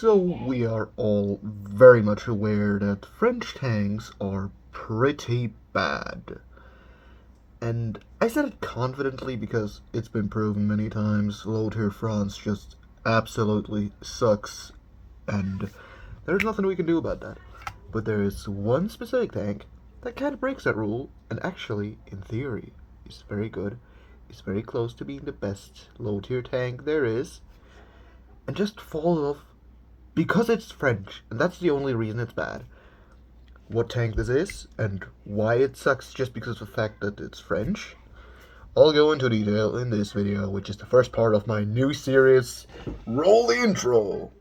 So we are all very much aware that French tanks are pretty bad. And I said it confidently because it's been proven many times low-tier France just absolutely sucks, and there's nothing we can do about that. But there is one specific tank that kind of breaks that rule, and actually, in theory, is very good. It's very close to being the best low-tier tank there is, and just falls off because it's French, and that's the only reason it's bad. What tank this is, and why it sucks just because of the fact that it's French, I'll go into detail in this video, which is the first part of my new series. Roll the intro!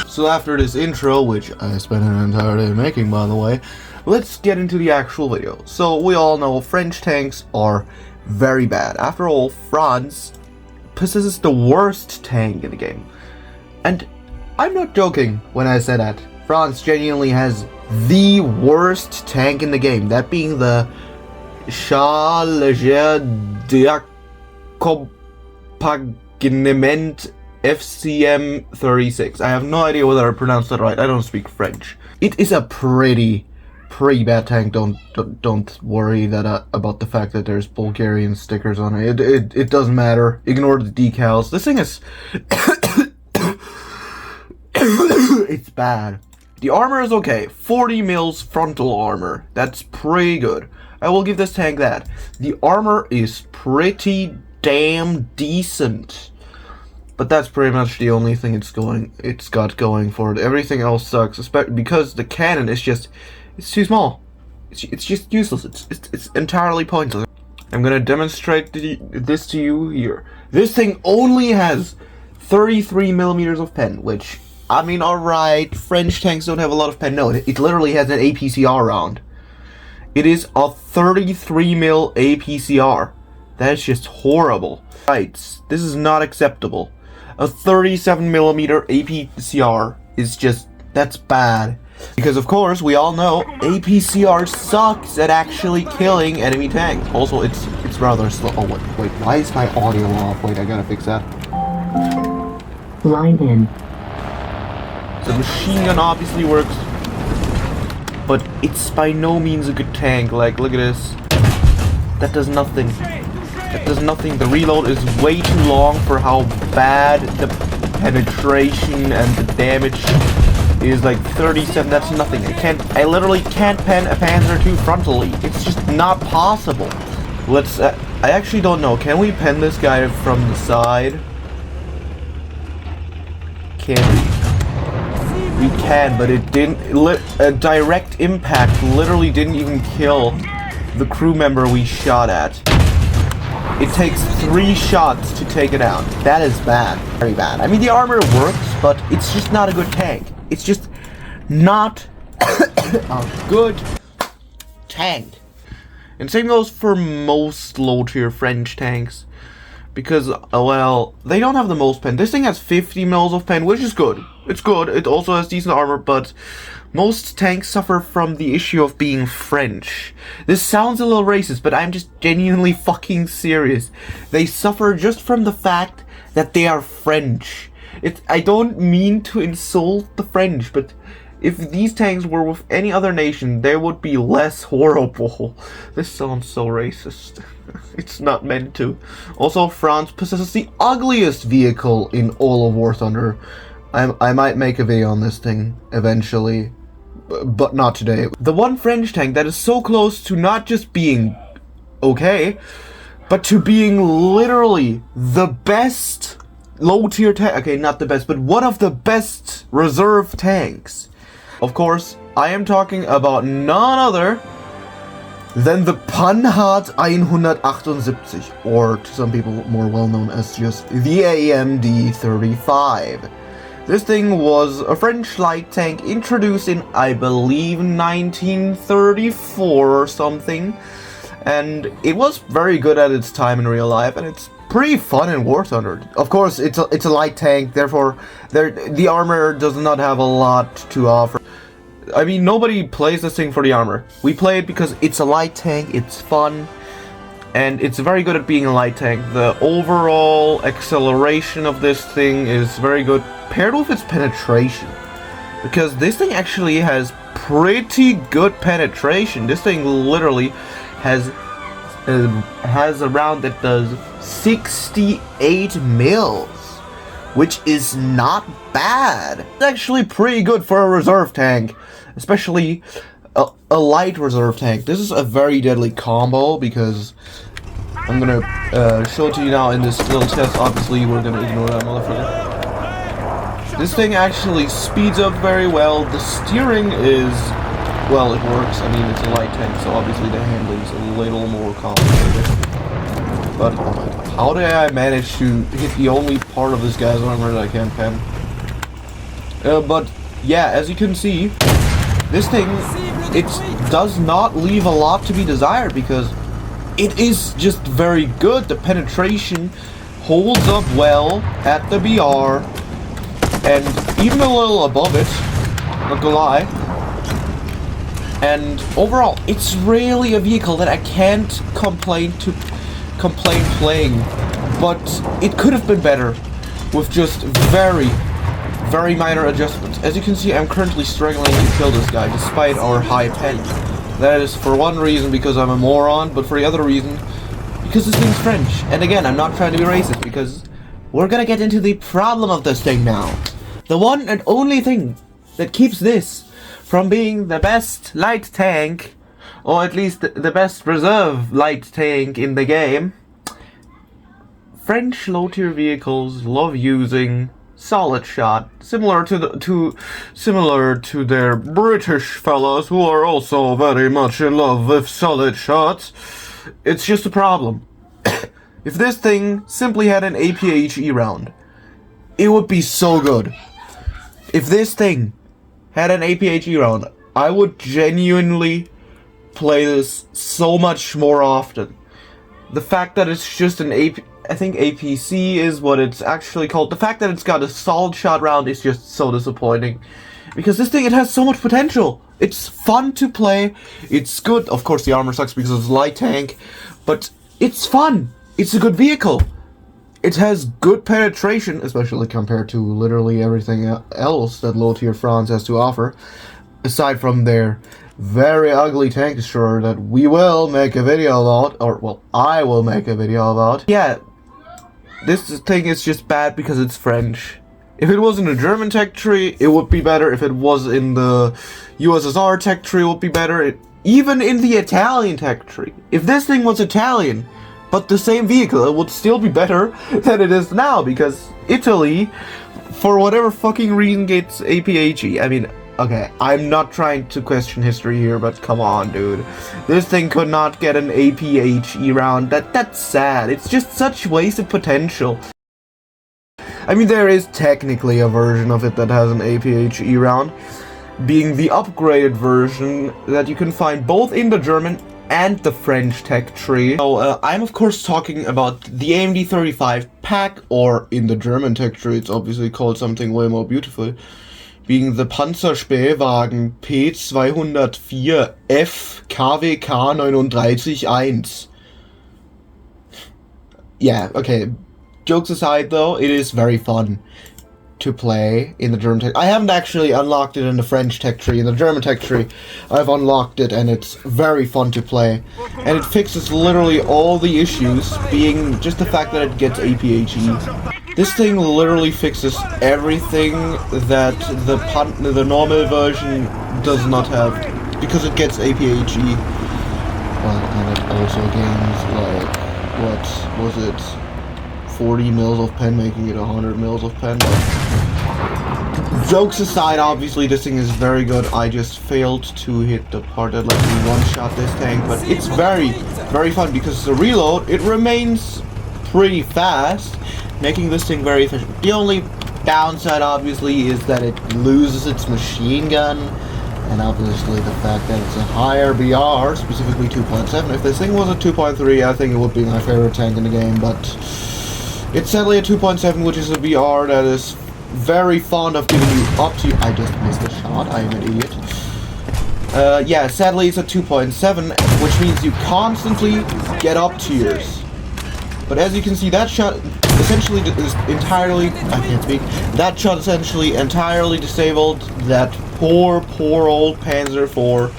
So after this intro, which I spent an entire day making, by the way, let's get into the actual video. So we all know French tanks are very bad. After all, France possesses the worst tank in the game. And I'm not joking when I say that. France genuinely has the worst tank in the game, that being the Charles d'accompagnement FCM36. I have no idea whether I pronounced that right. I don't speak French. It is a pretty bad tank. Don't worry that about the fact that there's Bulgarian stickers on it. It doesn't matter. Ignore the decals. This thing is it's bad. The armor is okay. 40 mils frontal armor. That's pretty good. I will give this tank that. The armor is pretty damn decent. But that's pretty much the only thing it's got going for it. Everything else sucks, especially because the cannon is it's too small. It's just useless. It's entirely pointless. I'm gonna demonstrate this to you here. This thing only has 33 millimeters of pen, which, I mean, alright, French tanks don't have a lot of pen. No, it literally has an APCR round. It is a 33 mil APCR. That is just horrible. Right, this is not acceptable. A 37mm APCR is that's bad. Because of course, we all know APCR sucks at actually killing enemy tanks. Also, it's rather slow. Oh, wait, why is my audio off? Wait, I gotta fix that. Line in. The machine gun obviously works, but it's by no means a good tank. Like, look at this. That does nothing. That does nothing. The reload is way too long for how bad the penetration and the damage is. Like 37, that's nothing. I literally can't pen a Panzer II frontally. It's just not possible. Let's, I actually don't know. Can we pen this guy from the side? Can we? We can, but it didn't, a direct impact literally didn't even kill the crew member we shot at. It takes 3 shots to take it out. That is bad. Very bad. I mean, the armor works, but it's just not a good tank. It's just not a good tank. And same goes for most low-tier French tanks. Because, well, they don't have the most pen. This thing has 50 mils of pen, which is good. It's good. It also has decent armor, but most tanks suffer from the issue of being French. This sounds a little racist, but I'm just genuinely fucking serious. They suffer just from the fact that they are French. I don't mean to insult the French, but if these tanks were with any other nation, they would be less horrible. This sounds so racist. It's not meant to. Also, France possesses the ugliest vehicle in all of War Thunder. I might make a video on this thing eventually, but not today. The one French tank that is so close to not just being okay, but to being literally the best low-tier tank. Okay, not the best, but one of the best reserve tanks. Of course, I am talking about none other than the Panhard 178, or to some people more well known as just the AMD 35. This thing was a French light tank introduced in, I believe, 1934 or something, and it was very good at its time in real life, and it's pretty fun in War Thunder. Of course, it's a light tank, therefore the armor does not have a lot to offer. I mean, nobody plays this thing for the armor. We play it because it's a light tank, it's fun, and it's very good at being a light tank. The overall acceleration of this thing is very good, paired with its penetration. Because this thing actually has pretty good penetration. This thing literally has a round that does 68 mils, which is not bad. It's actually pretty good for a reserve tank, especially a light reserve tank. This is a very deadly combo because I'm gonna show it to you now in this little test. Obviously, we're gonna ignore that motherfucker. This thing actually speeds up very well. The steering is, well, it works. I mean, it's a light tank, so obviously the handling is a little more complicated. But oh my god, how did I manage to hit the only part of this guy's armor that I can't pen? But yeah, as you can see, this thing, it does not leave a lot to be desired because it is just very good. The penetration holds up well at the BR, and even a little above it, not gonna lie. And overall, it's really a vehicle that I can't complain playing, but it could have been better with just very minor adjustments. As you can see, I'm currently struggling to kill this guy despite our high pen. That is for one reason because I'm a moron, but for the other reason because this thing's French. And again, I'm not trying to be racist because we're gonna get into the problem of this thing now. The one and only thing that keeps this from being the best light tank, or at least the best reserve light tank in the game. French low-tier vehicles love using solid shot, similar to their British fellas who are also very much in love with solid shots. It's just a problem. If this thing simply had an APHE round, it would be so good. If this thing had an APHE round, I would genuinely play this so much more often. The fact that it's just an I think APC is what it's actually called. The fact that it's got a solid shot round is just so disappointing. Because this thing, it has so much potential. It's fun to play. It's good. Of course, the armor sucks because it's a light tank. But it's fun. It's a good vehicle. It has good penetration, especially compared to literally everything else that low-tier France has to offer. Aside from their very ugly tank destroyer that we will make a video about, or well, I will make a video about. Yeah, this thing is just bad because it's French. If it was in the German tech tree, it would be better. If it was in the USSR tech tree, it would be better. Even in the Italian tech tree. If this thing was Italian, but the same vehicle, it would still be better than it is now, because Italy, for whatever fucking reason, gets APHE. I mean, okay, I'm not trying to question history here, but come on, dude. This thing could not get an APHE round. That's sad. It's just such wasted potential. I mean, there is technically a version of it that has an APHE round, being the upgraded version that you can find both in the German and the French tech tree. So, I'm of course talking about the AMD 35 pack, or in the German tech tree, it's obviously called something way more beautiful, being the Panzerspähwagen P204F KWK 39-1. Yeah, okay. Jokes aside though, it is very fun to play in the German tech. I haven't actually unlocked it in the French tech tree. In the German tech tree, I've unlocked it and it's very fun to play. And it fixes literally all the issues, being just the fact that it gets APHE. This thing literally fixes everything that the normal version does not have, because it gets APHE. Well, and it also gains, like, what was it? 40 mils of pen, making it 100 mils of pen. Jokes aside, obviously this thing is very good. I just failed to hit the part that let me one-shot this tank, but it's very, very fun because the reload, it remains pretty fast, making this thing very efficient. The only downside, obviously, is that it loses its machine gun, and obviously the fact that it's a higher BR, specifically 2.7. If this thing was a 2.3, I think it would be my favorite tank in the game, but it's sadly a 2.7, which is a BR that is very fond of giving you up to... I just missed a shot, I am an idiot. Yeah, sadly it's a 2.7, which means you constantly get up tiers. But as you can see, that shot essentially is entirely... I can't speak. That shot essentially entirely disabled that poor old Panzer IV.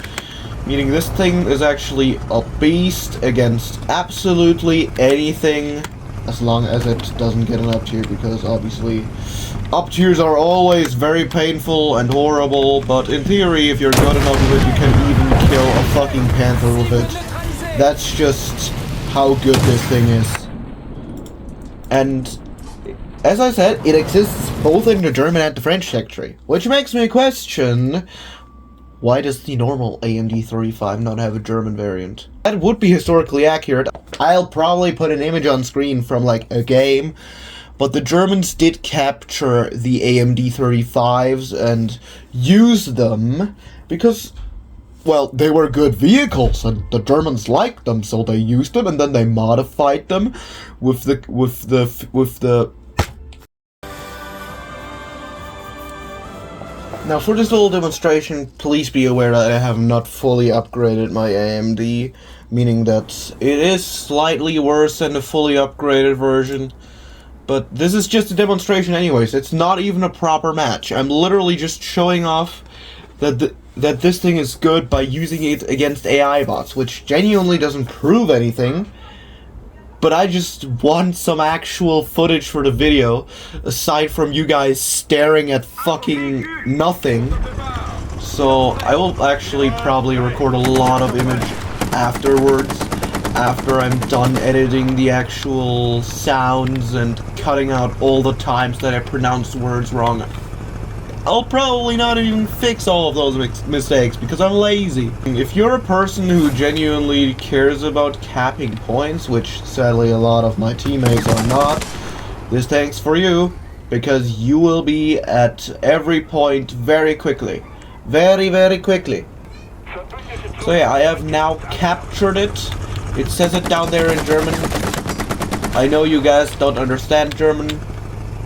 Meaning this thing is actually a beast against absolutely anything, as long as it doesn't get an up tier, because obviously up tiers are always very painful and horrible, but in theory, if you're good enough with it, you can even kill a fucking Panther with it. That's just how good this thing is. And as I said, it exists both in the German and the French sector, which makes me question, why does the normal AMD 35 not have a German variant? That would be historically accurate. I'll probably put an image on screen from like a game, but the Germans did capture the AMD 35s and use them because, well, they were good vehicles and the Germans liked them, so they used them and then they modified them with the Now, for this little demonstration, please be aware that I have not fully upgraded my AMD, meaning that it is slightly worse than the fully upgraded version. But this is just a demonstration anyways, it's not even a proper match. I'm literally just showing off that this thing is good by using it against AI bots, which genuinely doesn't prove anything. But I just want some actual footage for the video, aside from you guys staring at fucking nothing. So I will actually probably record a lot of image afterwards, after I'm done editing the actual sounds and cutting out all the times that I pronounced words wrong. I'll probably not even fix all of those mistakes because I'm lazy. If you're a person who genuinely cares about capping points, which sadly a lot of my teammates are not, this tank's for you, because you will be at every point very quickly. Very quickly. So yeah, I have now captured it. It says it down there in German. I know you guys don't understand German,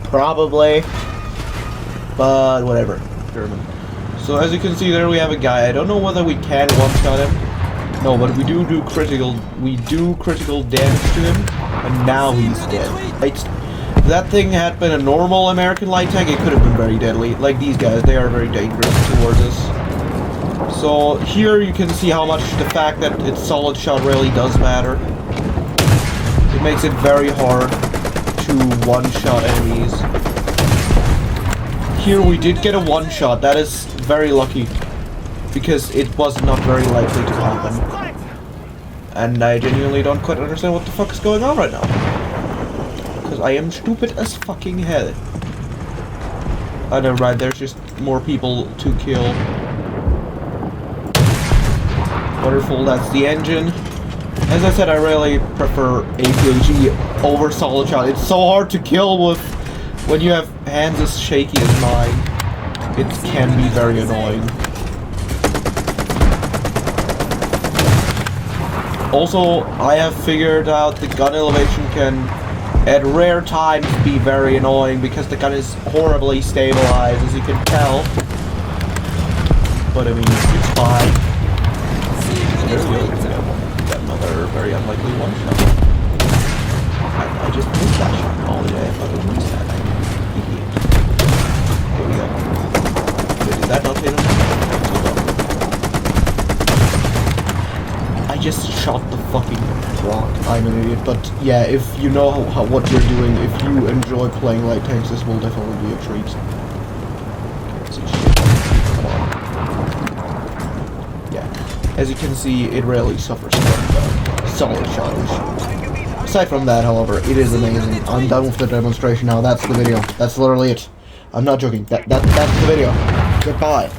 probably. But whatever, German. So as you can see there, we have a guy. I don't know whether we can one-shot him. No, but we do critical damage to him, and now he's dead. If that thing had been a normal American light tank, it could have been very deadly. Like these guys, they are very dangerous towards us. So here you can see how much the fact that it's solid shot really does matter. It makes it very hard to one-shot enemies. Here we did get a one-shot. That is very lucky, because it was not very likely to happen. And I genuinely don't quite understand what the fuck is going on right now. Because I am stupid as fucking hell. Oh, never mind, there's just more people to kill. Wonderful, that's the engine. As I said, I really prefer APAG over solid shot. It's so hard to kill with when you have hands as shaky as mine. It can be very annoying. Also, I have figured out the gun elevation can, at rare times, be very annoying because the gun is horribly stabilized, as you can tell. But I mean, it's fine. There we go. Got another very unlikely one shot. I just missed that shot. Oh yeah, I fucking missed that. Here we go. Did that not hit him? I just shot the fucking rock. I'm an idiot. But yeah, if you know what you're doing, if you enjoy playing light tanks, this will definitely be a treat. Can't see shit. Come on. Yeah. As you can see, it rarely suffers from solid shot issues. Aside from that, however, it is amazing. I'm done with the demonstration now. That's the video. That's literally it. I'm not joking. That's the video. Goodbye.